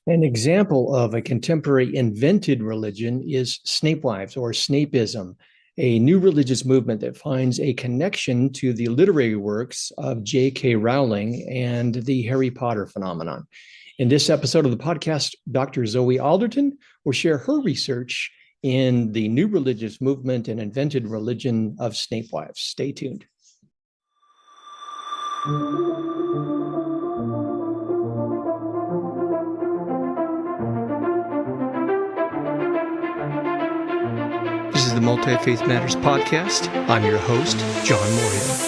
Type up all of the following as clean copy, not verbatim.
An example of a contemporary invented religion is Snapewives or Snapeism, a new religious movement that finds a connection to the literary works of J.K. Rowling and the Harry Potter phenomenon. In this episode of the podcast, Dr. Zoe Alderton will share her research in the new religious movement and invented religion of Snapewives. Stay tuned. This is the Multi-Faith Matters podcast. I'm your host, John Moorhead.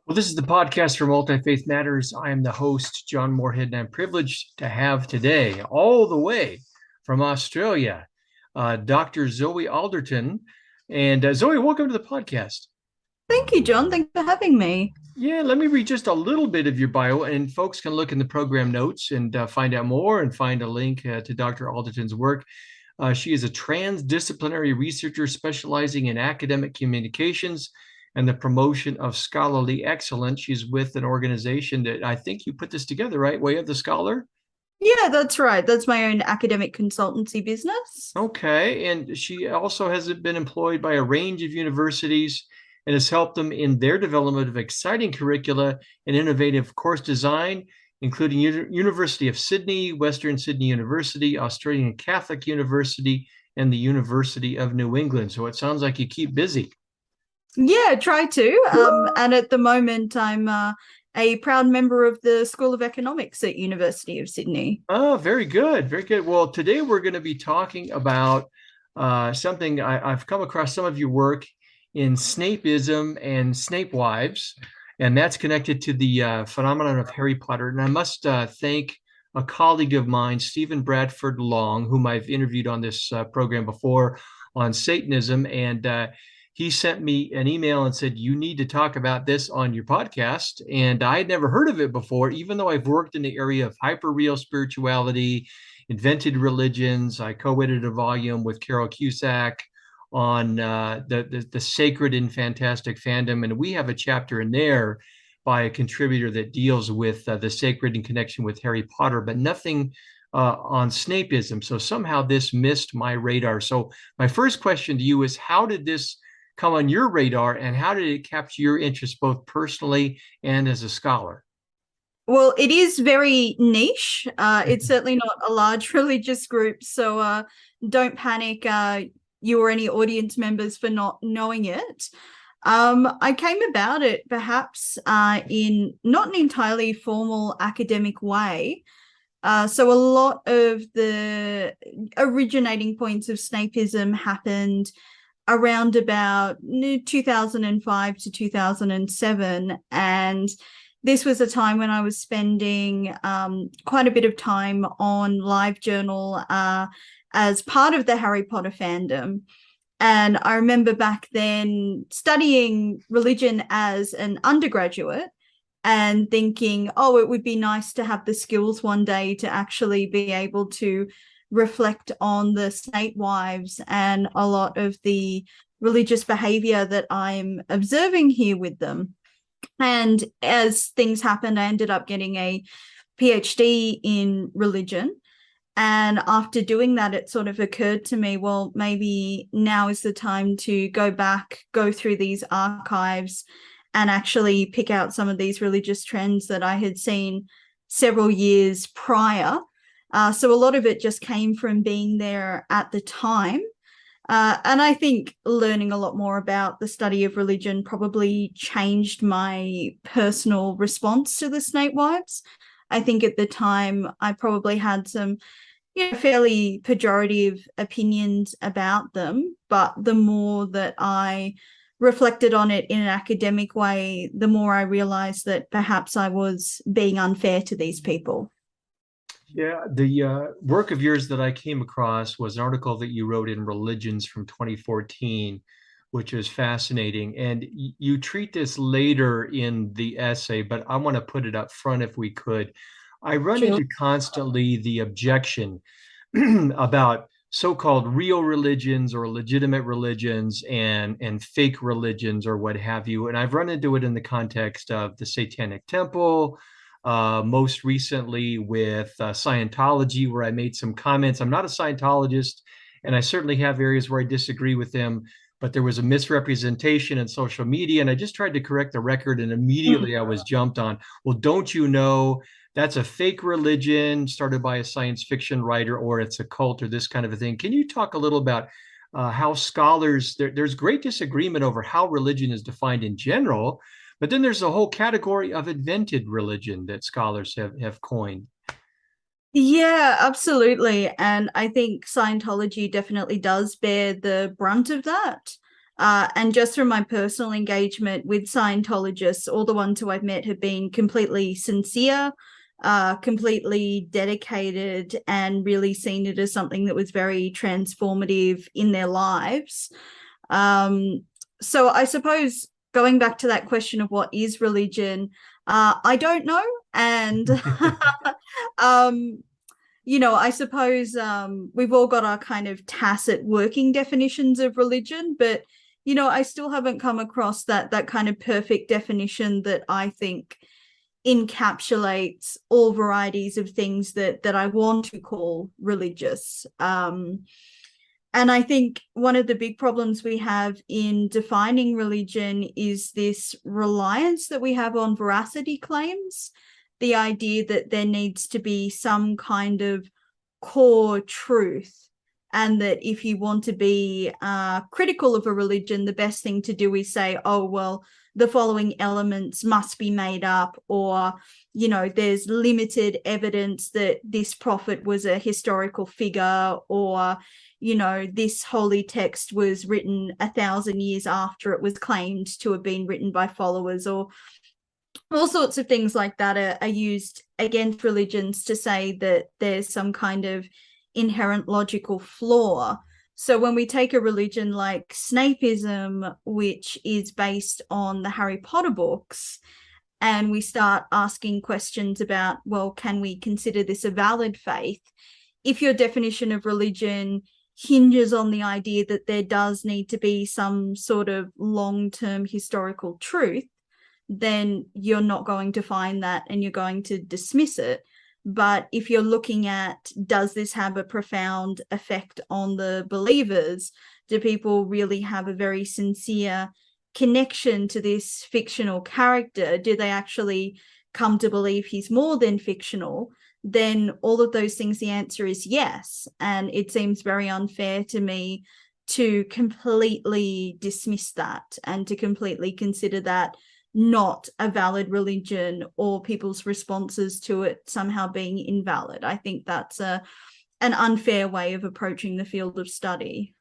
Well, this is the podcast for Multi-Faith Matters. I am the host, John Moorhead, and I'm privileged to have today, all the way from Australia, Dr. Zoe Alderton. And Zoe, welcome to the podcast. Thank you, John. Thanks for having me. Yeah, let me read just a little bit of your bio, and folks can look in the program notes and find out more and find a link to Dr. Alderton's work. She is a trans-disciplinary researcher specializing in academic communications and the promotion of scholarly excellence. She's with an organization that I think you put this together, right? Way of the Scholar? Yeah, that's right. That's my own academic consultancy business. Okay. And she also has been employed by a range of universities and has helped them in their development of exciting curricula and innovative course design, including University of Sydney, Western Sydney University, Australian Catholic University, and the University of New England. So it sounds like you keep busy. Yeah, try to. And at the moment, I'm a proud member of the School of Economics at University of Sydney. Oh, very good. Very good. Well, today we're going to be talking about something I've come across some of your work in Snapeism and Snapewives, and that's connected to the phenomenon of Harry Potter. And I must thank a colleague of mine, Stephen Bradford Long, whom I've interviewed on this program before on Satanism, and he sent me an email and said, you need to talk about this on your podcast. And I had never heard of it before, even though I've worked in the area of hyper-real spirituality, invented religions. I co-edited a volume with Carol Cusack on the sacred and fantastic fandom. And we have a chapter in there by a contributor that deals with the sacred in connection with Harry Potter, but nothing on Snapeism. So somehow this missed my radar. So my first question to you is, how did this come on your radar, and how did it capture your interest both personally and as a scholar? Well, it is very niche. It's certainly not a large religious group, so don't panic, you or any audience members, for not knowing it. I came about it perhaps in not an entirely formal academic way. So a lot of the originating points of Snapeism happened around about 2005 to 2007. And this was a time when I was spending quite a bit of time on LiveJournal as part of the Harry Potter fandom. And I remember back then studying religion as an undergraduate and thinking, oh, it would be nice to have the skills one day to actually be able to reflect on the Snapewives and a lot of the religious behavior that I'm observing here with them. And as things happened, I ended up getting a PhD in religion. And after doing that, it sort of occurred to me, well, maybe now is the time to go back, go through these archives and actually pick out some of these religious trends that I had seen several years prior. So a lot of it just came from being there at the time. And I think learning a lot more about the study of religion probably changed my personal response to the Snapewives. I think at the time I probably had some fairly pejorative opinions about them, but the more that I reflected on it in an academic way, the more I realized that perhaps I was being unfair to these people. Yeah, the work of yours that I came across was an article that you wrote in Religions from 2014, which is fascinating. And you treat this later in the essay, but I want to put it up front if we could. I run Sure. into constantly the objection about so-called real religions or legitimate religions and fake religions or what have you. And I've run into it in the context of the Satanic Temple, most recently with Scientology, where I made some comments. I'm not a Scientologist, and I certainly have areas where I disagree with them, but there was a misrepresentation in social media, and I just tried to correct the record, and immediately I was jumped on. Well, don't you know that's a fake religion started by a science fiction writer, or it's a cult, or this kind of a thing? Can you talk a little about how scholars, there's great disagreement over how religion is defined in general, but then there's a whole category of invented religion that scholars have coined. Yeah, absolutely. And I think Scientology definitely does bear the brunt of that. And just from my personal engagement with Scientologists, all the ones who I've met have been completely sincere, completely dedicated, and really seen it as something that was very transformative in their lives. So I suppose going back to that question of what is religion, I don't know. And I suppose we've all got our kind of tacit working definitions of religion, but I still haven't come across that kind of perfect definition that I think encapsulates all varieties of things that I want to call religious. And I think one of the big problems we have in defining religion is this reliance that we have on veracity claims, the idea that there needs to be some kind of core truth, and that if you want to be critical of a religion, the best thing to do is say, oh, well, the following elements must be made up, or, there's limited evidence that this prophet was a historical figure, or, this holy text was written 1,000 years after it was claimed to have been written by followers, or all sorts of things like that are used against religions to say that there's some kind of inherent logical flaw. So when we take a religion like Snapeism, which is based on the Harry Potter books, and we start asking questions about, well, can we consider this a valid faith? If your definition of religion hinges on the idea that there does need to be some sort of long-term historical truth, then you're not going to find that and you're going to dismiss it. But if you're looking at, does this have a profound effect on the believers? Do people really have a very sincere connection to this fictional character? Do they actually come to believe he's more than fictional? Then all of those things, the answer is yes. And it seems very unfair to me to completely dismiss that and to completely consider that not a valid religion, or people's responses to it somehow being invalid. I think that's an unfair way of approaching the field of study.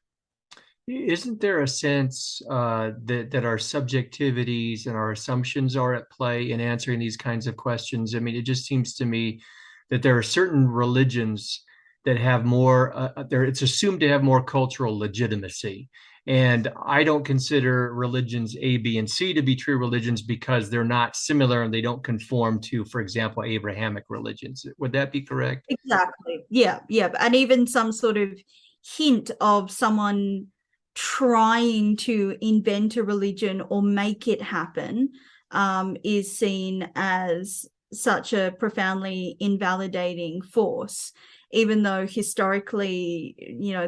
Isn't there a sense that our subjectivities and our assumptions are at play in answering these kinds of questions? I mean, it just seems to me that there are certain religions that have more, it's assumed to have more cultural legitimacy. And I don't consider religions A, B, and C to be true religions because they're not similar and they don't conform to, for example, Abrahamic religions. Would that be correct? Exactly. Yeah. And even some sort of hint of someone trying to invent a religion or make it happen is seen as such a profoundly invalidating force, even though historically,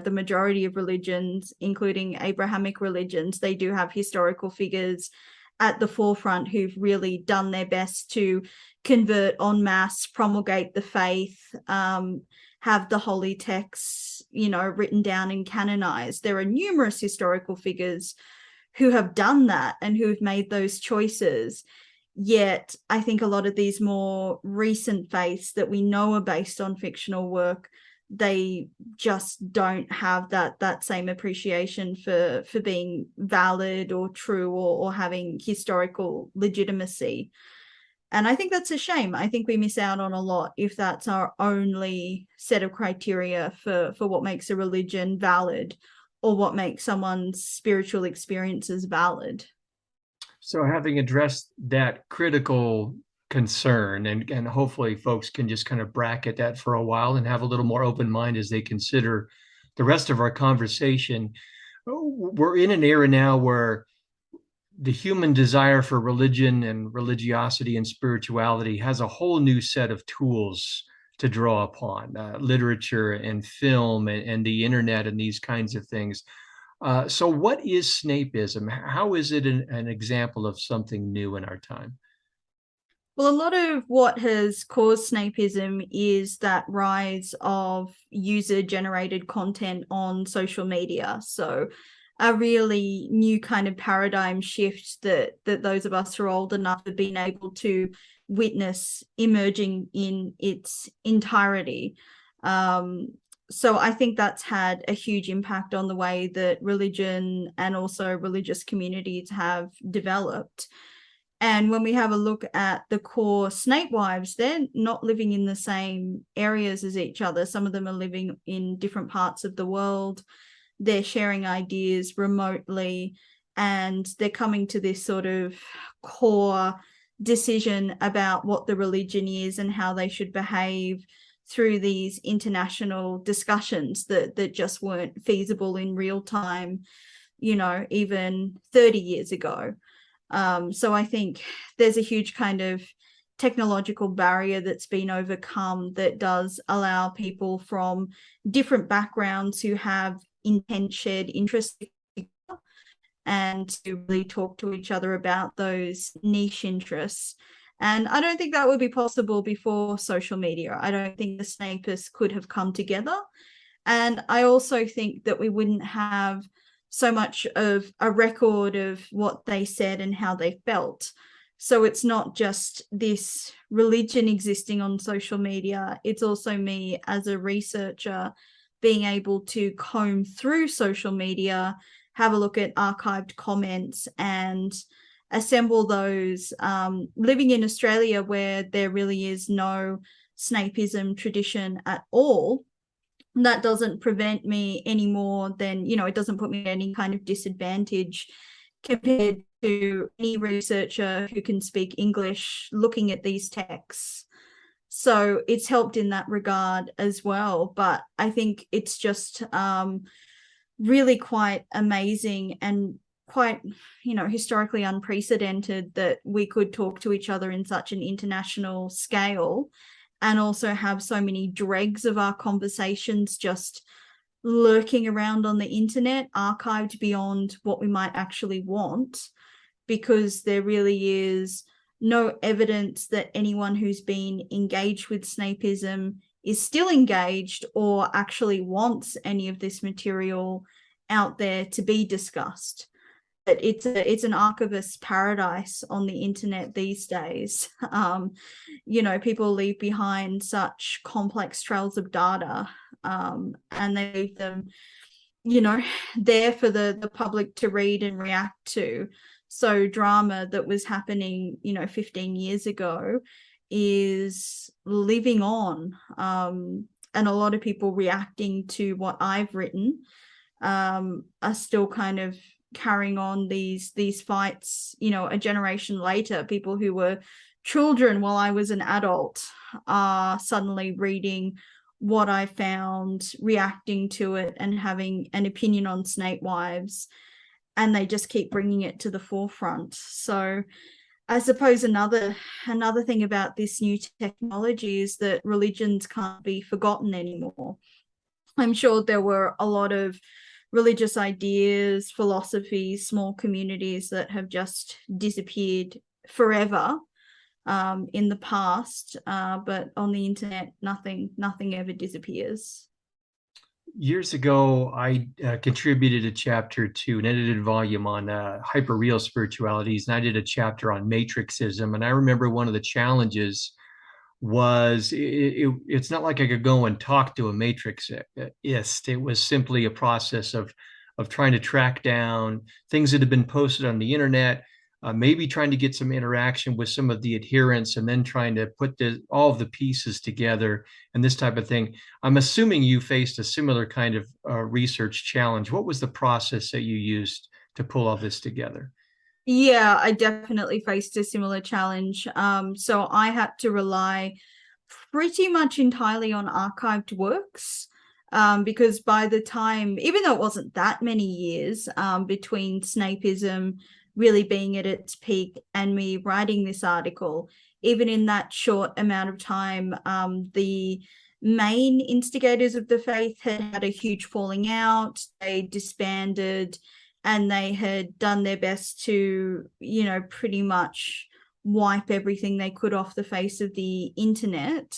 the majority of religions, including Abrahamic religions, they do have historical figures at the forefront who've really done their best to convert en masse, promulgate the faith, have the holy texts, written down and canonized. There are numerous historical figures who have done that and who have made those choices. Yet I think a lot of these more recent faiths that we know are based on fictional work, they just don't have that same appreciation for being valid or true, or having historical legitimacy. And I think that's a shame. I think we miss out on a lot if that's our only set of criteria for what makes a religion valid or what makes someone's spiritual experiences valid. So having addressed that critical concern, and hopefully folks can just kind of bracket that for a while and have a little more open mind as they consider the rest of our conversation. We're in an era now where the human desire for religion and religiosity and spirituality has a whole new set of tools to draw upon, literature and film and the internet and these kinds of things. So what is Snapeism? How is it an example of something new in our time? Well, a lot of what has caused Snapeism is that rise of user-generated content on social media. So a really new kind of paradigm shift that those of us who are old enough have been able to witness emerging in its entirety. So I think that's had a huge impact on the way that religion and also religious communities have developed. And when we have a look at the core Snapewives, they're not living in the same areas as each other. Some of them are living in different parts of the world. They're sharing ideas remotely, and they're coming to this sort of core decision about what the religion is and how they should behave through these international discussions that just weren't feasible in real time, even 30 years ago. So I think there's a huge kind of technological barrier that's been overcome that does allow people from different backgrounds who have intense shared interests and to really talk to each other about those niche interests. And I don't think that would be possible before social media. I don't think the Snapists could have come together. And I also think that we wouldn't have so much of a record of what they said and how they felt. So it's not just this religion existing on social media, it's also me as a researcher being able to comb through social media, have a look at archived comments and assemble those. Living in Australia where there really is no Snapeism tradition at all, that doesn't prevent me any more than, it doesn't put me at any kind of disadvantage compared to any researcher who can speak English looking at these texts. So it's helped in that regard as well. But I think it's just really quite amazing and quite, historically unprecedented that we could talk to each other in such an international scale and also have so many dregs of our conversations just lurking around on the internet, archived beyond what we might actually want, because there really is no evidence that anyone who's been engaged with Snapeism is still engaged or actually wants any of this material out there to be discussed. But it's an archivist's paradise on the internet these days. People leave behind such complex trails of data, and they leave them, there for the public to read and react to. So drama that was happening, 15 years ago is living on, and a lot of people reacting to what I've written are still kind of carrying on these fights, a generation later. People who were children while I was an adult are suddenly reading what I found, reacting to it, and having an opinion on Snapewives, and they just keep bringing it to the forefront. So I suppose another thing about this new technology is that religions can't be forgotten anymore. I'm sure there were a lot of religious ideas, philosophies, small communities that have just disappeared forever in the past, but on the internet, nothing ever disappears. Years ago, I contributed a chapter to an edited volume on hyperreal spiritualities, and I did a chapter on matrixism. And I remember one of the challenges was it's not like I could go and talk to a matrixist. It was simply a process of trying to track down things that had been posted on the internet, maybe trying to get some interaction with some of the adherents, and then trying to put all of the pieces together and this type of thing. I'm assuming you faced a similar kind of research challenge. What was the process that you used to pull all this together? Yeah, I definitely faced a similar challenge. So I had to rely pretty much entirely on archived works, because by the time, even though it wasn't that many years between Snapeism really being at its peak and me writing this article, even in that short amount of time, the main instigators of the faith had had a huge falling out. They disbanded, and they had done their best to, pretty much wipe everything they could off the face of the internet.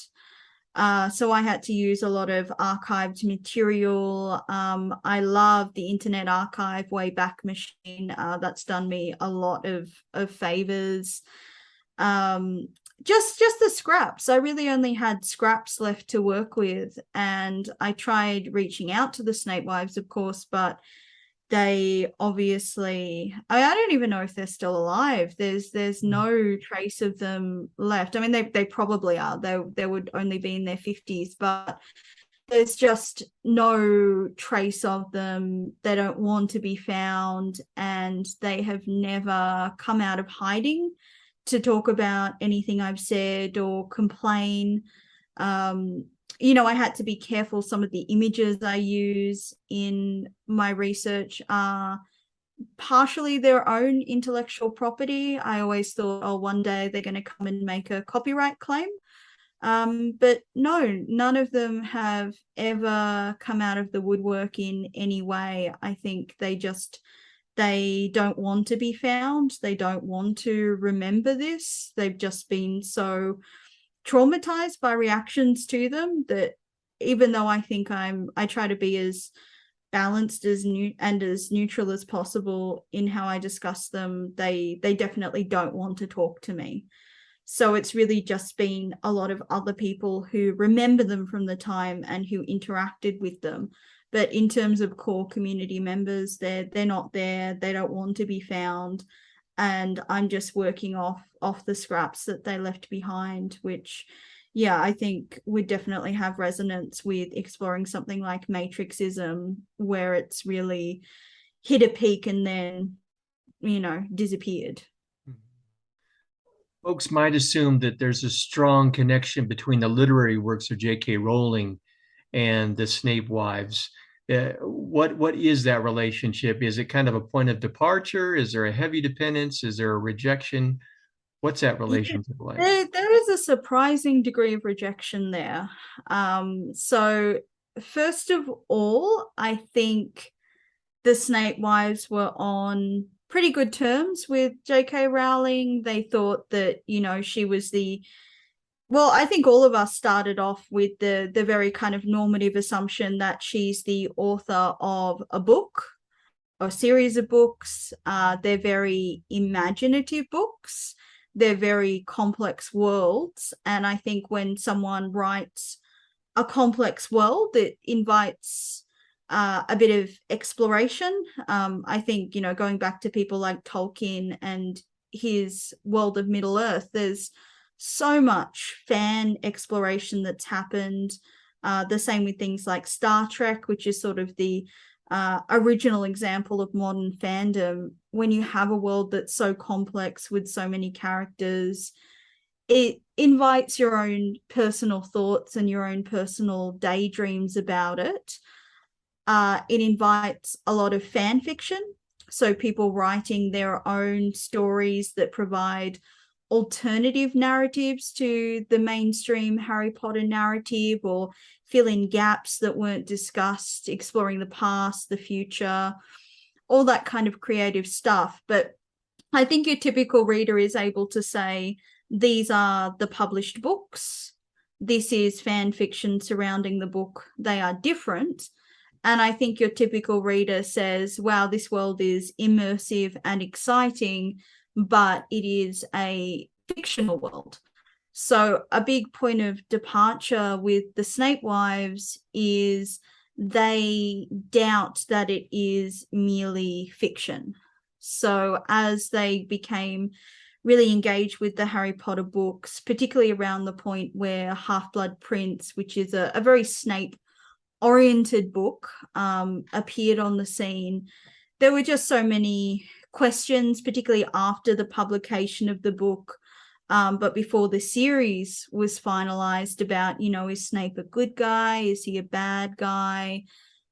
So I had to use a lot of archived material. I love the Internet Archive Wayback Machine. That's done me a lot of favors. Just the scraps. I really only had scraps left to work with, and I tried reaching out to the Snapewives, of course, but they obviously, I don't even know if they're still alive. There's no trace of them left. I mean, they probably are. They would only be in their 50s, but there's just no trace of them. They don't want to be found, and they have never come out of hiding to talk about anything I've said or complain. I had to be careful. Some of the images I use in my research are partially their own intellectual property. I always thought, oh, one day they're going to come and make a copyright claim. But no, none of them have ever come out of the woodwork in any way. I think they don't want to be found. They don't want to remember this. They've just been so traumatized by reactions to them that even though I think I try to be as balanced as neutral as possible in how I discuss them, they definitely don't want to talk to me. So it's really just been a lot of other people who remember them from the time and who interacted with them. But in terms of core community members, they're not there. They don't want to be found. And I'm just working off the scraps that they left behind, which, yeah, I think would definitely have resonance with exploring something like matrixism, where it's really hit a peak and then, disappeared. Folks might assume that there's a strong connection between the literary works of J.K. Rowling and the Snape wives. What is that relationship? Is it kind of a point of departure? Is there a heavy dependence? Is there a rejection? What's that relationship like? There is a surprising degree of rejection there. So first of all, I think the Snape wives were on pretty good terms with J.K. Rowling. They thought that, she was well, I think all of us started off with the very kind of normative assumption that she's the author of a book or a series of books. They're very imaginative books. They're very complex worlds. And I think when someone writes a complex world, it invites a bit of exploration. I think, going back to people like Tolkien and his world of Middle Earth, there's so much fan exploration that's happened. The same with things like Star Trek, which is sort of the original example of modern fandom. When you have a world that's so complex with so many characters, it invites your own personal thoughts and your own personal daydreams about it. It invites a lot of fan fiction, so people writing their own stories that provide alternative narratives to the mainstream Harry Potter narrative, or fill in gaps that weren't discussed, exploring the past, the future, all that kind of creative stuff. But I think your typical reader is able to say, these are the published books. This is fan fiction surrounding the book. They are different. And I think your typical reader says, wow, this world is immersive and exciting, but it is a fictional world. So a big point of departure with the Snape wives is they doubt that it is merely fiction. So as they became really engaged with the Harry Potter books, particularly around the point where Half-Blood Prince, which is a very Snape-oriented book, appeared on the scene, there were just so many questions, particularly after the publication of the book, but before the series was finalized, about, is Snape a good guy? Is he a bad guy?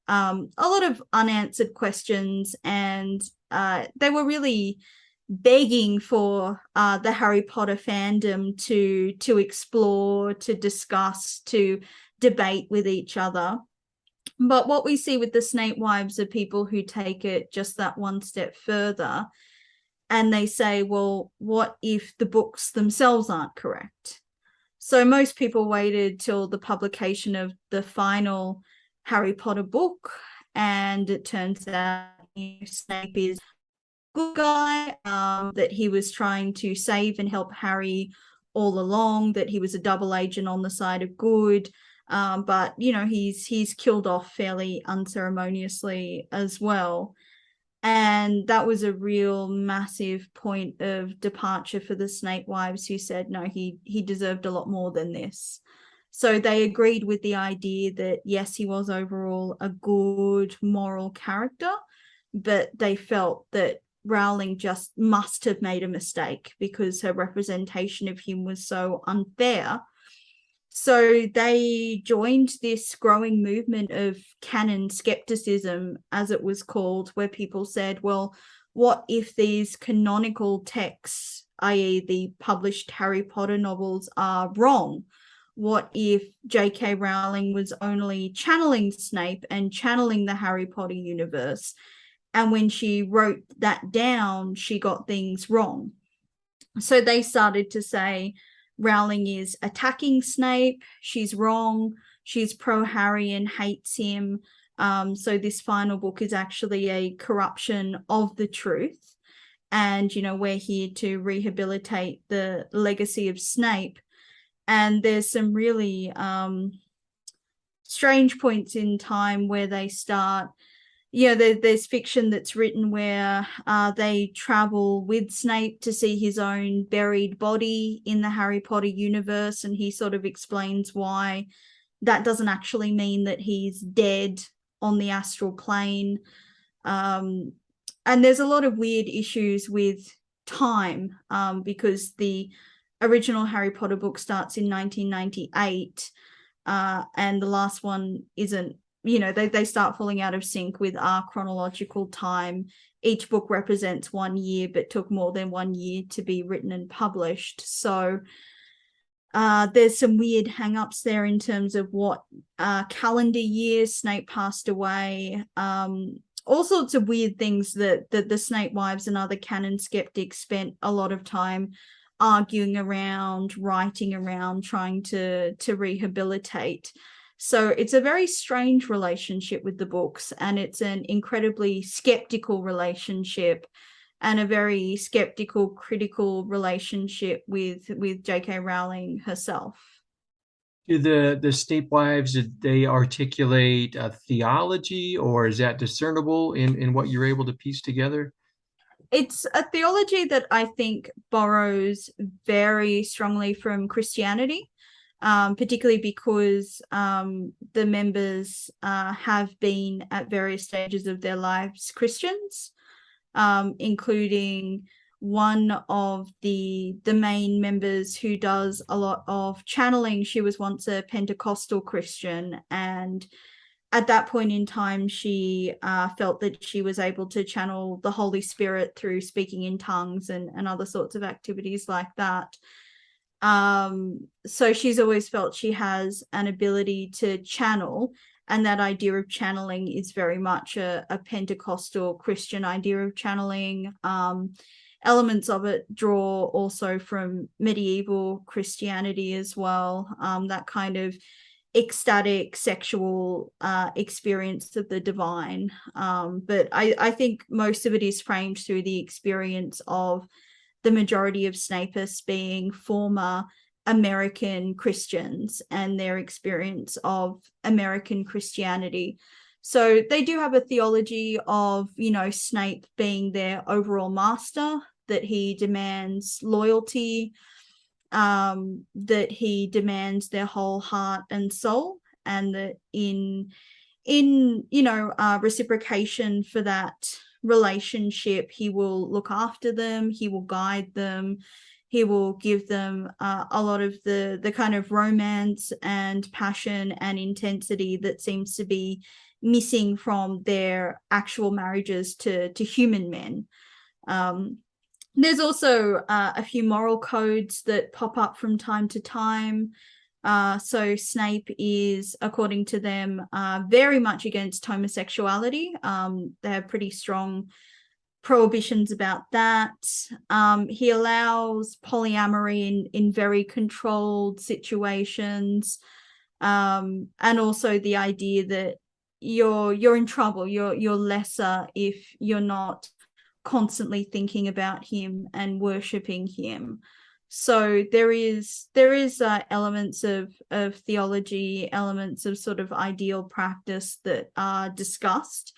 A lot of unanswered questions, and they were really begging for the Harry Potter fandom to explore, to discuss, to debate with each other. But what we see with the Snapewives are people who take it just that one step further, and they say, well, what if the books themselves aren't correct? So most people waited till the publication of the final Harry Potter book, and it turns out Snape is a good guy, that he was trying to save and help Harry all along, that he was a double agent on the side of good, but he's killed off fairly unceremoniously as well. And that was a real massive point of departure for the Snapewives, who said, no, he deserved a lot more than this. So they agreed with the idea that, yes, he was overall a good moral character, but they felt that Rowling just must have made a mistake because her representation of him was so unfair. So they joined this growing movement of canon skepticism, as it was called, where people said, well, what if these canonical texts, i.e. the published Harry Potter novels, are wrong? What if J.K. Rowling was only channeling Snape and channeling the Harry Potter universe, and when she wrote that down, she got things wrong? So they started to say, Rowling is attacking Snape, she's wrong, she's pro-Harry and hates him. So this final book is actually a corruption of the truth. And, we're here to rehabilitate the legacy of Snape. And there's some really strange points in time where they start, there's fiction that's written where they travel with Snape to see his own buried body in the Harry Potter universe, and he sort of explains why that doesn't actually mean that he's dead on the astral plane. And there's a lot of weird issues with time, because the original Harry Potter book starts in 1998, and the last one isn't. They start falling out of sync with our chronological time. Each book represents 1 year, but took more than 1 year to be written and published. So there's some weird hang-ups there in terms of what calendar year Snape passed away. All sorts of weird things that the Snapewives and other canon skeptics spent a lot of time arguing around, writing around, trying to rehabilitate. So it's a very strange relationship with the books, and it's an incredibly skeptical relationship, and a very skeptical, critical relationship with J.K. Rowling herself. Do the Snapewives, did they articulate a theology, or is that discernible in what you're able to piece together? It's a theology that I think borrows very strongly from Christianity. Particularly because the members have been at various stages of their lives Christians, including one of the main members who does a lot of channeling. She was once a Pentecostal Christian, and at that point in time, she felt that she was able to channel the Holy Spirit through speaking in tongues and other sorts of activities like that. So she's always felt she has an ability to channel, and that idea of channeling is very much a Pentecostal Christian idea of channeling. Elements of it draw also from medieval Christianity as well, that kind of ecstatic sexual experience of the divine. But I think most of it is framed through the experience of the majority of Snapists being former American Christians and their experience of American Christianity. So they do have a theology of, Snape being their overall master, that he demands loyalty, that he demands their whole heart and soul, and that in reciprocation for that relationship, he will look after them, he will guide them, he will give them a lot of the kind of romance and passion and intensity that seems to be missing from their actual marriages to human men. There's also a few moral codes that pop up from time to time. So Snape is, according to them, very much against homosexuality. They have pretty strong prohibitions about that. He allows polyamory in very controlled situations, and also the idea that you're in trouble, you're lesser if you're not constantly thinking about him and worshipping him. So there is elements of theology, elements of sort of ideal practice that are discussed,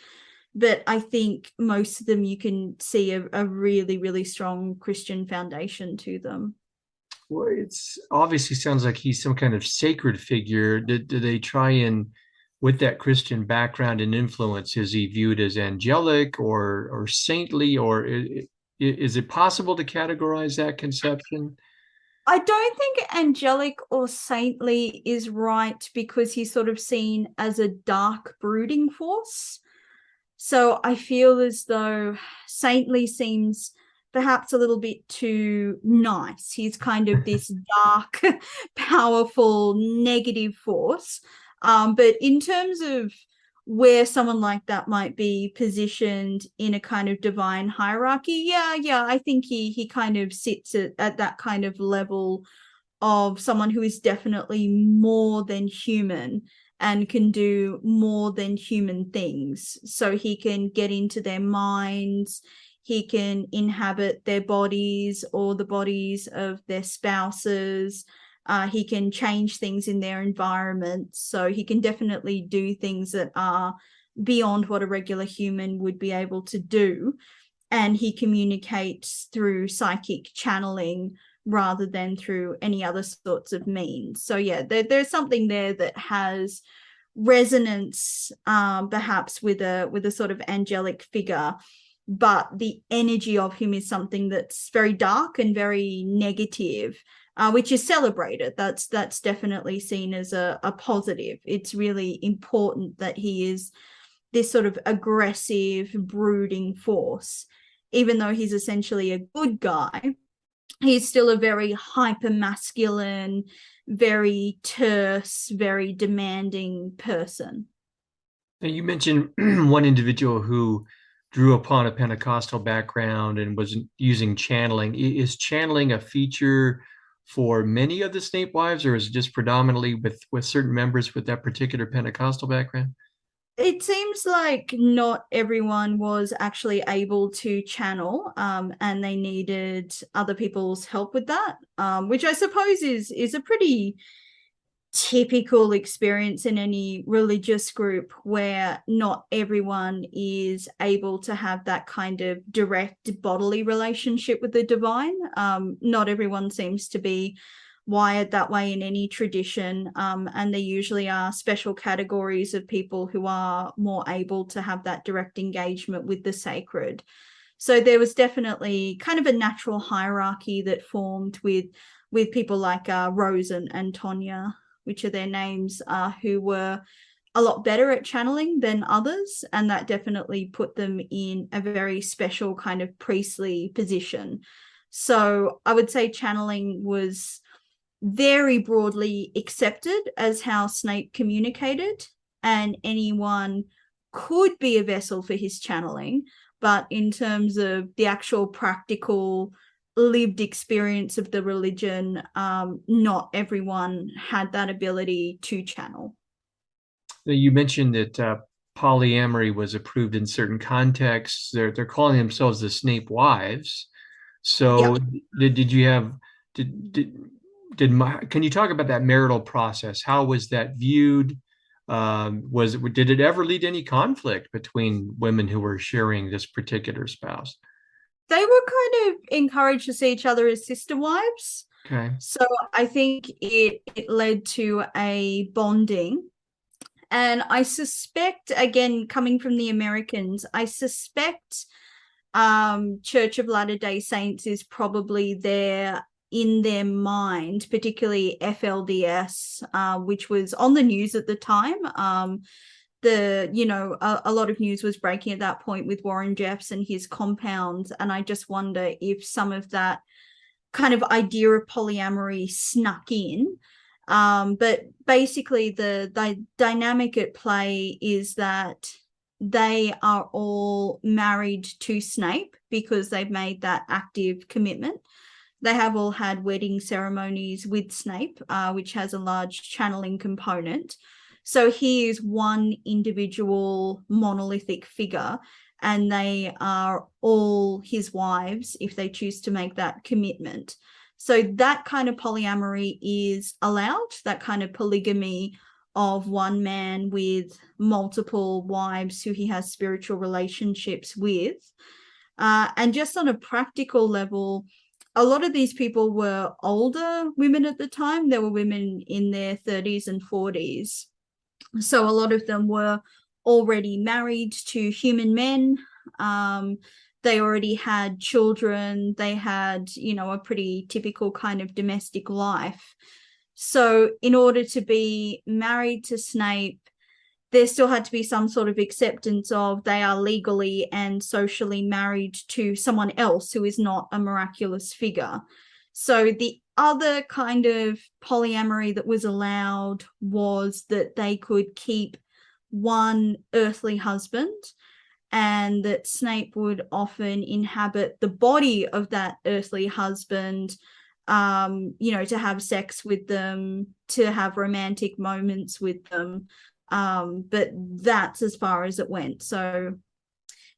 but I think most of them you can see a really, really strong Christian foundation to them. Well, it's obviously sounds like he's some kind of sacred figure. Do they try and, with that Christian background and influence, is he viewed as angelic or saintly, or is it possible to categorize that conception? I don't think angelic or saintly is right, because he's sort of seen as a dark brooding force. So I feel as though saintly seems perhaps a little bit too nice. He's kind of this dark, powerful, negative force. But in terms of where someone like that might be positioned in a kind of divine hierarchy, yeah, I think he kind of sits at that kind of level of someone who is definitely more than human and can do more than human things. So he can get into their minds, he can inhabit their bodies or the bodies of their spouses. He can change things in their environment. So he can definitely do things that are beyond what a regular human would be able to do. And he communicates through psychic channeling rather than through any other sorts of means. So yeah, there's something there that has resonance, perhaps with a sort of angelic figure, but the energy of him is something that's very dark and very negative, which is celebrated. That's definitely seen as a positive. It's really important that he is this sort of aggressive, brooding force. Even though he's essentially a good guy, he's still a very hyper masculine, very terse, very demanding person. Now, you mentioned one individual who drew upon a Pentecostal background and was using channeling. Is channeling a feature for many of the Snape wives, or is it just predominantly with certain members with that particular Pentecostal background? It seems like not everyone was actually able to channel, and they needed other people's help with that, which I suppose is a pretty typical experience in any religious group, where not everyone is able to have that kind of direct bodily relationship with the divine. Not everyone seems to be wired that way in any tradition, and there usually are special categories of people who are more able to have that direct engagement with the sacred. So there was definitely kind of a natural hierarchy that formed with people like Rose and Tonya, which are their names, who were a lot better at channeling than others, and that definitely put them in a very special kind of priestly position. So I would say channeling was very broadly accepted as how Snape communicated, and anyone could be a vessel for his channeling. But in terms of the actual practical lived experience of the religion, not everyone had that ability to channel. You mentioned that polyamory was approved in certain contexts. They're calling themselves the Snape wives. So Yep. did you have did can you talk about that marital process? How was that viewed? Did it ever lead to any conflict between women who were sharing this particular spouse? They were kind of encouraged to see each other as sister wives. Okay. So I think it led to a bonding. And I suspect, again, coming from the Americans, I suspect Church of Latter-day Saints is probably there in their mind, particularly FLDS, which was on the news at the time. A lot of news was breaking at that point with Warren Jeffs and his compounds, and I just wonder if some of that kind of idea of polyamory snuck in. But basically, the dynamic at play is that they are all married to Snape because they've made that active commitment. They have all had wedding ceremonies with Snape, which has a large channeling component. So he is one individual monolithic figure, and they are all his wives if they choose to make that commitment. So that kind of polyamory is allowed, that kind of polygamy of one man with multiple wives who he has spiritual relationships with. And just on a practical level, a lot of these people were older women at the time. There were women in their 30s and 40s. So a lot of them were already married to human men. They already had children. They had, a pretty typical kind of domestic life. So in order to be married to Snape, there still had to be some sort of acceptance of they are legally and socially married to someone else who is not a miraculous figure. So the other kind of polyamory that was allowed was that they could keep one earthly husband, and that Snape would often inhabit the body of that earthly husband, to have sex with them, to have romantic moments with them. But that's as far as it went. So,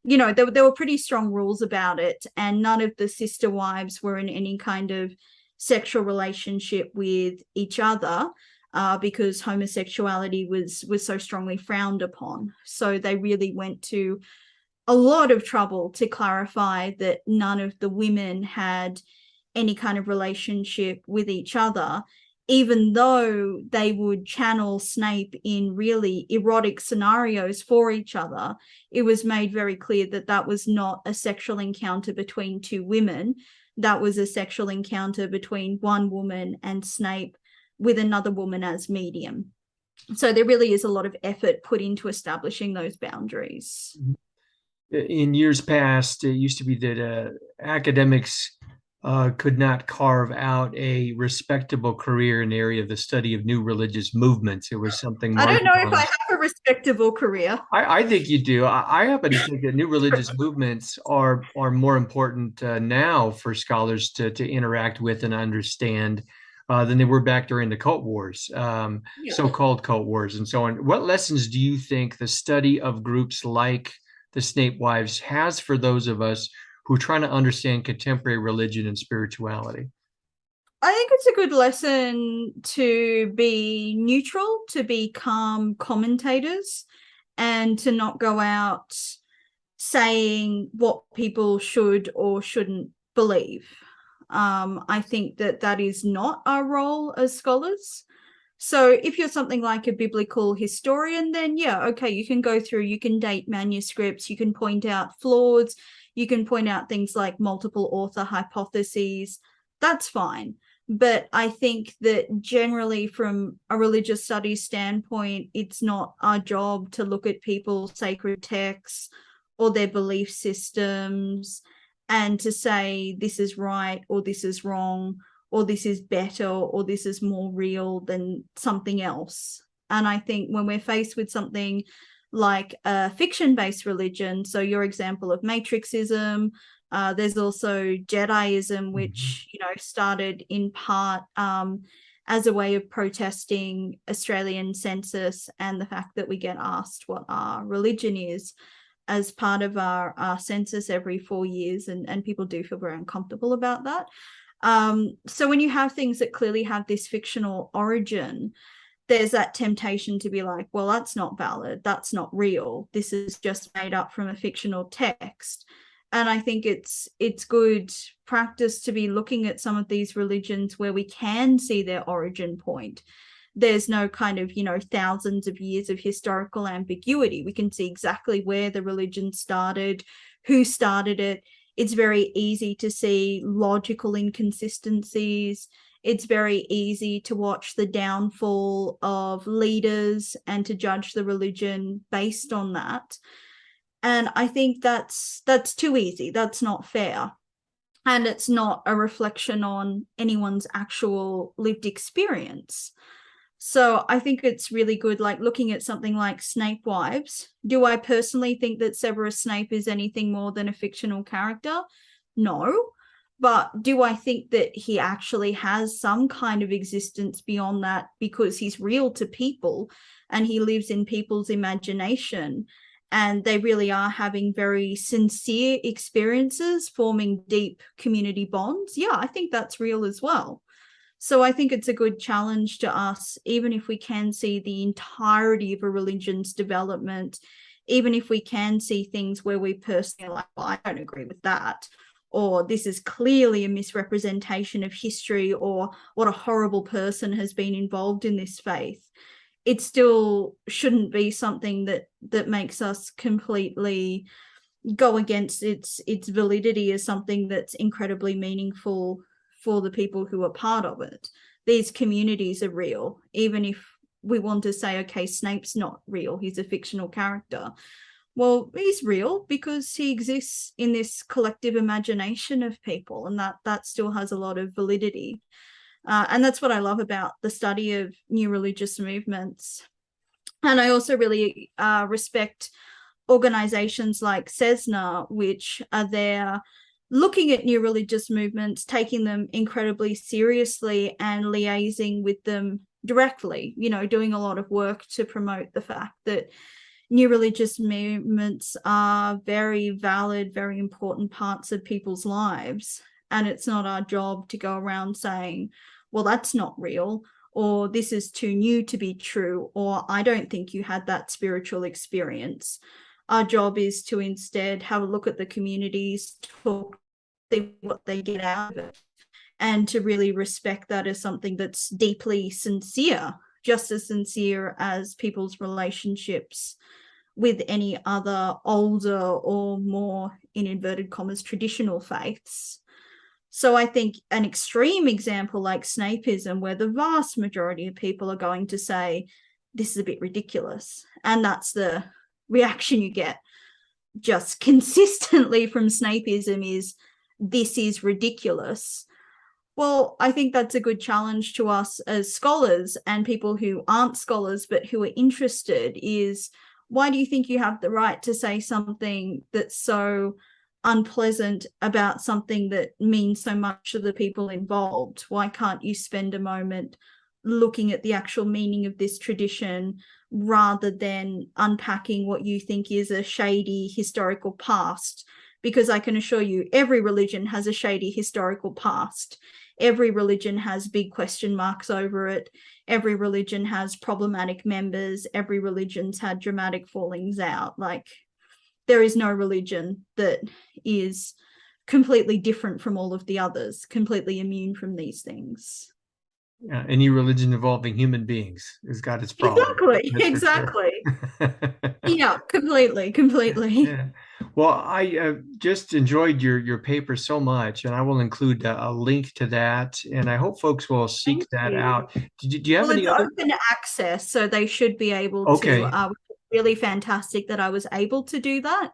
there were pretty strong rules about it, and none of the sister wives were in any kind of sexual relationship with each other, because homosexuality was so strongly frowned upon. So they really went to a lot of trouble to clarify that none of the women had any kind of relationship with each other, even though they would channel Snape in really erotic scenarios for each other. It was made very clear that that was not a sexual encounter between two women. That was a sexual encounter between one woman and Snape with another woman as medium. So there really is a lot of effort put into establishing those boundaries. In years past, it used to be that academics could not carve out a respectable career in the area of the study of new religious movements. It was something I don't know if I marginalized. have a respectable career. I think you do. I happen to think that new religious movements are more important now for scholars to interact with and understand than they were back during the cult wars, so-called cult wars, and so on. What lessons do you think the study of groups like the Snapewives has for those of us who are trying to understand contemporary religion and spirituality? I think it's a good lesson to be neutral, to be calm commentators, and to not go out saying what people should or shouldn't believe. I think that is not our role as scholars. So if you're something like a biblical historian, then yeah, okay, you can go through, you can date manuscripts, you can point out flaws, you can point out things like multiple author hypotheses. That's fine. But I think that generally from a religious studies standpoint, it's not our job to look at people's sacred texts or their belief systems and to say this is right or this is wrong or this is better or this is more real than something else. And I think when we're faced with something like a fiction-based religion, so your example of Matrixism, there's also Jediism, which started in part as a way of protesting Australian census and the fact that we get asked what our religion is as part of our census every 4 years, and people do feel very uncomfortable about that. So when you have things that clearly have this fictional origin, there's that temptation to be like, well, that's not valid, that's not real, this is just made up from a fictional text. And I think it's good practice to be looking at some of these religions where we can see their origin point. There's no kind of, thousands of years of historical ambiguity. We can see exactly where the religion started, who started it. It's very easy to see logical inconsistencies. It's very easy to watch the downfall of leaders and to judge the religion based on that. And I think that's too easy. That's not fair. And it's not a reflection on anyone's actual lived experience. So I think it's really good, like looking at something like Snapewives. Do I personally think that Severus Snape is anything more than a fictional character? No. But do I think that he actually has some kind of existence beyond that because he's real to people and he lives in people's imagination and they really are having very sincere experiences, forming deep community bonds? Yeah, I think that's real as well. So I think it's a good challenge to us, even if we can see the entirety of a religion's development, even if we can see things where we personally are like, well, I don't agree with that, or this is clearly a misrepresentation of history, or what a horrible person has been involved in this faith. It still shouldn't be something that makes us completely go against its validity as something that's incredibly meaningful for the people who are part of it. These communities are real, even if we want to say, okay, Snape's not real, he's a fictional character. Well, he's real because he exists in this collective imagination of people, and that still has a lot of validity. And that's what I love about the study of new religious movements. And I also really respect organizations like CESNA, which are there looking at new religious movements, taking them incredibly seriously and liaising with them directly, doing a lot of work to promote the fact that new religious movements are very valid, very important parts of people's lives. And it's not our job to go around saying, well, that's not real, or this is too new to be true, or I don't think you had that spiritual experience. Our job is to instead have a look at the communities, talk, see what they get out of it, and to really respect that as something that's deeply sincere, just as sincere as people's relationships with any other older or more, in inverted commas, traditional faiths. So I think an extreme example like Snapeism, where the vast majority of people are going to say, this is a bit ridiculous, and that's the reaction you get just consistently from Snapeism is, this is ridiculous. Well, I think that's a good challenge to us as scholars and people who aren't scholars but who are interested is, why do you think you have the right to say something that's so unpleasant about something that means so much to the people involved? Why can't you spend a moment looking at the actual meaning of this tradition rather than unpacking what you think is a shady historical past? Because I can assure you, every religion has a shady historical past. Every religion has big question marks over it. Every religion has problematic members. Every religion's had dramatic fallings out. Like, there is no religion that is completely different from all of the others, completely immune from these things. Any religion involving human beings has got its problems. Exactly. Sure. Yeah, completely. Yeah. Well, I just enjoyed your paper so much, and I will include a link to that, and I hope folks will seek that out. Do you have any other? It's open access, so they should be able Okay. to. Really fantastic that I was able to do that.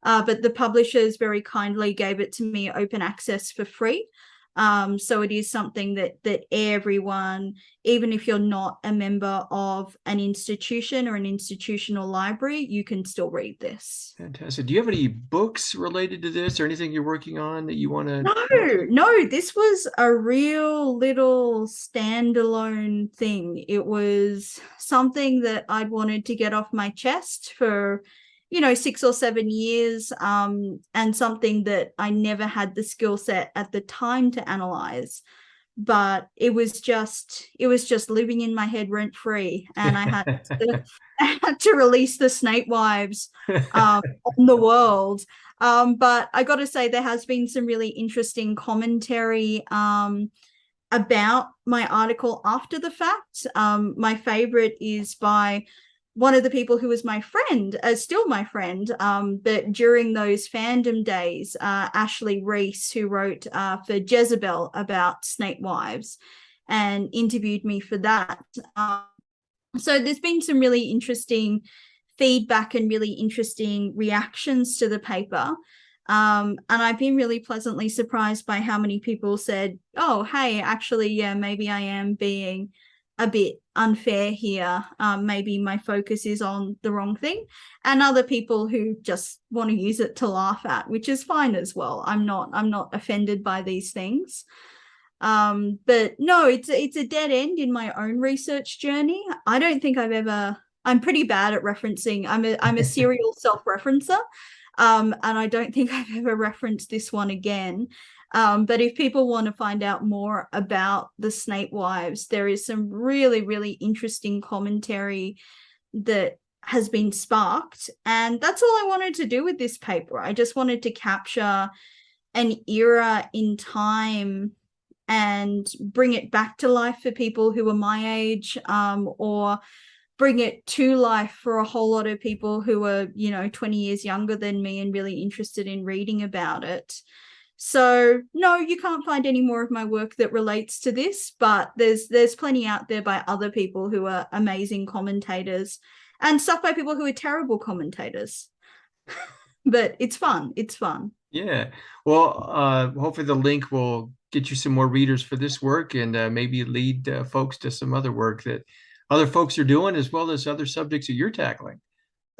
But the publishers very kindly gave it to me open access for free. So it is something that everyone, even if you're not a member of an institution or an institutional library, you can still read this. Fantastic. Do you have any books related to this or anything you're working on that you want to? No, this was a real little standalone thing. It was something that I'd wanted to get off my chest for 6 or 7 years, and something that I never had the skill set at the time to analyze. but it was just living in my head rent free, and I had to release the Snapewives on the world. But I got to say, there has been some really interesting commentary about my article after the fact. My favorite is by one of the people who was my friend, still my friend, but during those fandom days, Ashley Reese, who wrote for Jezebel about Snapewives and interviewed me for that. So there's been some really interesting feedback and really interesting reactions to the paper. And I've been really pleasantly surprised by how many people said, oh, hey, actually, yeah, maybe I am being a bit unfair here. Maybe my focus is on the wrong thing. And other people who just want to use it to laugh at, which is fine as well. I'm not offended by these things. But no, it's a dead end in my own research journey. I don't think I'm pretty bad at referencing. I'm a serial self-referencer. And I don't think I've ever referenced this one again. But if people want to find out more about the Snapewives, there is some really, really interesting commentary that has been sparked. And that's all I wanted to do with this paper. I just wanted to capture an era in time and bring it back to life for people who are my age, or bring it to life for a whole lot of people who are, 20 years younger than me and really interested in reading about it. So no, you can't find any more of my work that relates to this, but there's plenty out there by other people who are amazing commentators, and stuff by people who are terrible commentators. But it's fun. It's fun. Yeah. Well, hopefully the link will get you some more readers for this work, and maybe lead folks to some other work that other folks are doing, as well as other subjects that you're tackling.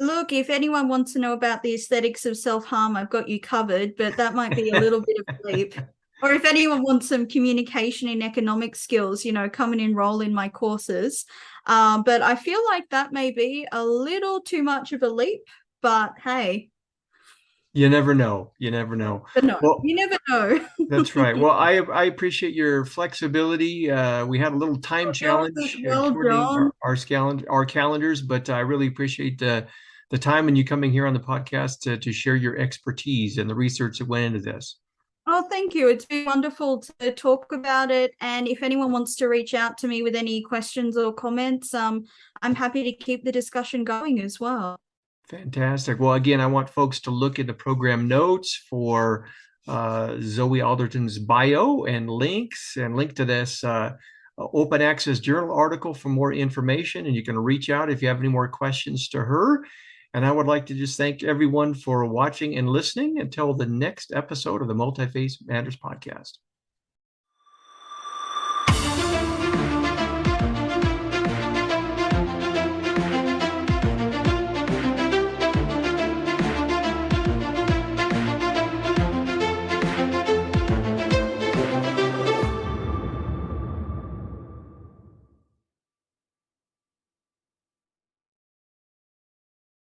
Look, if anyone wants to know about the aesthetics of self-harm, I've got you covered, but that might be a little bit of a leap. Or if anyone wants some communication and economic skills, come and enroll in my courses. But I feel like that may be a little too much of a leap, but hey. You never know. You never know. But no, well, you never know. That's right. Well, I appreciate your flexibility. We had a little time challenge coordinating our calendars, but I really appreciate the time and you coming here on the podcast to share your expertise and the research that went into this. Oh, thank you. It's been wonderful to talk about it. And if anyone wants to reach out to me with any questions or comments, I'm happy to keep the discussion going as well. Fantastic. Well, again, I want folks to look at the program notes for Zoe Alderton's bio and link to this open access journal article for more information. And you can reach out if you have any more questions to her. And I would like to just thank everyone for watching and listening until the next episode of the Multi-Faith Matters podcast.